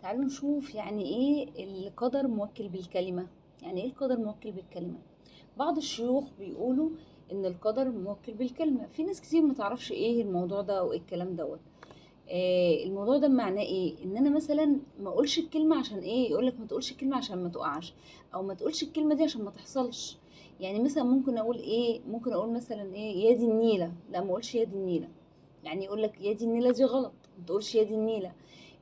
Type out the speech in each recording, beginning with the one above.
تعالوا نشوف يعني ايه القدر موكل بالكلمة. يعني ايه القدر موكل بالكلمة؟ بعض الشيوخ بيقولوا ان القدر موكل بالكلمة. في ناس كتير ما تعرفش ايه الموضوع ده او ايه الكلام دوت. الموضوع ده معناه ايه؟ ان انا مثلا ما اقولش الكلمة عشان ايه، يقولك ما تقولش الكلمة عشان ما تقعش، او ما تقولش الكلمة دي عشان ما تحصلش. يعني مثلا ممكن اقول ايه، ممكن اقول مثلا ايه يا دي النيلة، لا ما اقولش يا دي النيلة. يعني يقول لك يا دي النيلة دي غلط، ما تقولش يا دي النيلة.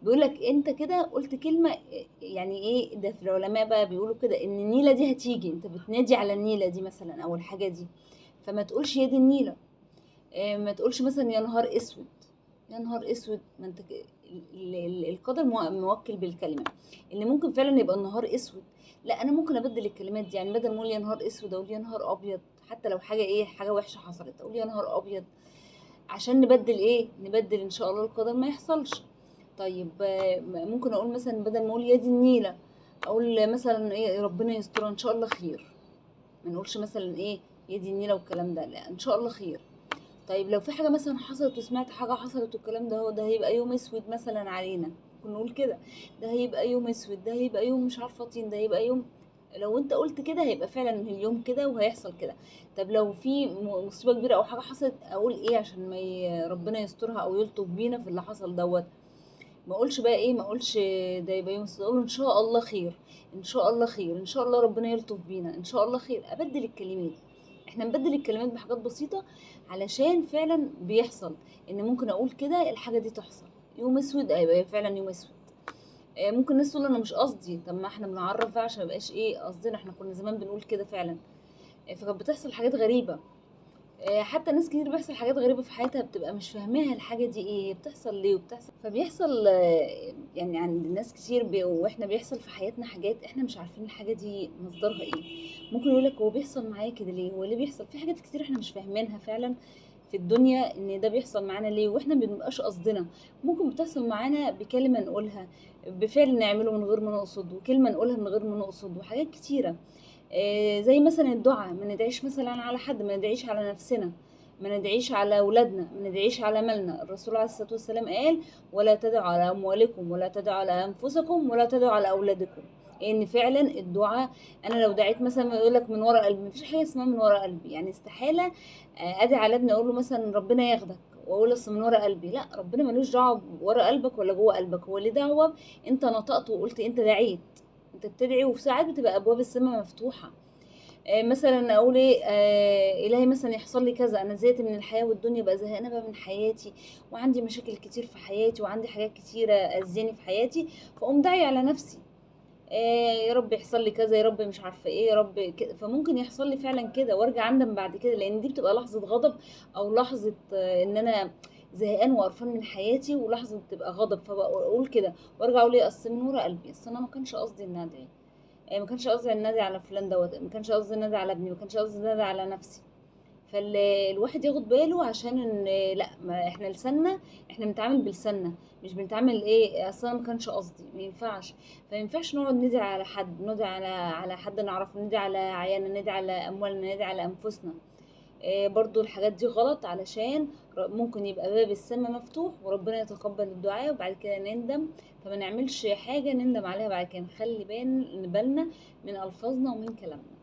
بيقول لك انت كده قلت كلمة. يعني ايه ده؟ في العلماء بقى بيقولوا كده ان النيلة دي هتيجي، انت بتنادي على النيلة دي مثلا او الحاجة دي، فما تقولش يا دي النيلة. ما تقولش مثلا يا نهار اسود. يا نهار اسود، ما انت القدر موكل بالكلمة. اللي ممكن فعلا يبقى النهار اسود، لا انا ممكن ابدل الكلمات دي. يعني بدل ما اقول يا نهار اسود اقول يا نهار ابيض. حتى لو حاجة ايه، حاجة وحشة حصلت اقول يا نهار ابيض، عشان نبدل ايه، نبدل ان شاء الله القدر ما يحصلش. طيب ممكن اقول مثلا بدل ما اقول يا دي النيلة اقول مثلا ايه ربنا يستر ان شاء الله خير. ما نقولش مثلا ايه يا دي النيلة والكلام ده، لا ان شاء الله خير. طيب لو في حاجة مثلا حصلت وسمعت حاجة حصلت والكلام ده، هو ده هيبقى يوم اسود مثلا علينا، ممكن نقول كده. ده هيبقى يوم اسود، ده هيبقى يوم مش عارفة طين، ده هيبقى يوم. لو انت قلت كده هيبقى فعلا اليوم كده وهيحصل كده. طب لو في مصيبة كبيرة او حاجة حصلت اقول ايه عشان ما ربنا يسترها او يلطف بينا في اللي حصل دوت. ما اقولش بقى ايه، ما اقولش ده يبقى يوم اسود، اقول ان شاء الله خير. ان شاء الله خير، ان شاء الله ربنا يلطف بينا، ان شاء الله خير. ابدل الكلمات. احنا نبدل الكلمات بحاجات بسيطة علشان فعلا بيحصل ان ممكن اقول كده الحاجة دي تحصل. يوم اسود هيبقى فعلا يوم اسود. ممكن الناس تقول انا مش قصدي، طب ما احنا بنعرف بقى عشان ميبقاش ايه قصدنا، احنا كنا زمان بنقول كده فعلا. فكانت بتحصل حاجات غريبة. حتى ناس كتير بيحصل حاجات غريبة في حياتها بتبقى مش فاهماها الحاجة دي ايه بتحصل ليه وبتحصل، فبيحصل يعني عند ناس كتير واحنا بيحصل في حياتنا حاجات احنا مش عارفين الحاجة دي مصدرها ايه. ممكن يقولك هو بيحصل معايا كده ليه، هو ليه بيحصل في حاجات كتير احنا مش فاهمينها فعلا في الدنيا، ان ده بيحصل معانا ليه واحنا مبنبقاش قصدنا. ممكن بتحصل معانا بكلمة نقولها، بفعل نعمله من غير ما نقصد، وكلمة نقولها من غير ما نقصد، وحاجات كتيرة. زي مثلا الدعاء، ما ندعيش مثلا على حد، ما ندعيش على نفسنا، ما ندعيش على اولادنا، ما ندعيش على مالنا. الرسول عليه الصلاه والسلام قال ولا تدعوا على اموالكم ولا تدعوا على انفسكم ولا تدعوا على اولادكم. ان فعلا الدعاء، انا لو دعيت مثلا يقول لك من ورا قلبي، مفيش حاجه اسمها من ورا قلبي. يعني استحاله ادعي على ابني اقول له مثلا ربنا ياخدك واقول اصل من ورا قلبي. لا، ربنا ملوش دعوه ورا قلبك ولا جوه قلبك، هو اللي دعوه انت نطقت وقلت، انت دعيت، انت بتدعي. وفي ساعات بتبقى ابواب السماء مفتوحه. مثلا اقول ايه، الهي مثلا يحصل لي كذا، انا زهقت من الحياه والدنيا، بقى زهقانه بقى من حياتي، وعندي مشاكل كتير في حياتي، وعندي حاجات كتيره اذياني في حياتي، فاقوم داعي على نفسي. يا رب يحصل لي كذا، يا رب مش عارفه ايه، يا رب كده. فممكن يحصل لي فعلا كده وارجع اندم بعد كده، لان دي بتبقى لحظه غضب، او لحظه ان انا زهقان وقرفان من حياتي، ولحظه بتبقى غضب، فبقول كده وارجع اقول ايه اصل من ورا قلبي، اصل انا ما كانش قصدي ان ادعي. ما كانش قصدي النادي على فلان دوت، ما كانش قصدي النادي على ابني، ما كانش قصدي النادي على نفسي. فالواحد ياخد باله عشان ان لا، ما احنا لساننا، احنا بنتعامل بلساننا، مش بنتعامل ايه اصلا ما كانش قصدي، ما ينفعش. فما ينفعش نقعد ندعي على حد، ندعي على حد نعرفه، ندعي على عيالنا، ندعي على اموالنا، ندعي على انفسنا. برضو الحاجات دي غلط، علشان ممكن يبقى باب السما مفتوح وربنا يتقبل الدعاء وبعد كده نندم. فما نعملش حاجة نندم عليها بعد كده، نخلي بالنا من ألفاظنا ومن كلامنا.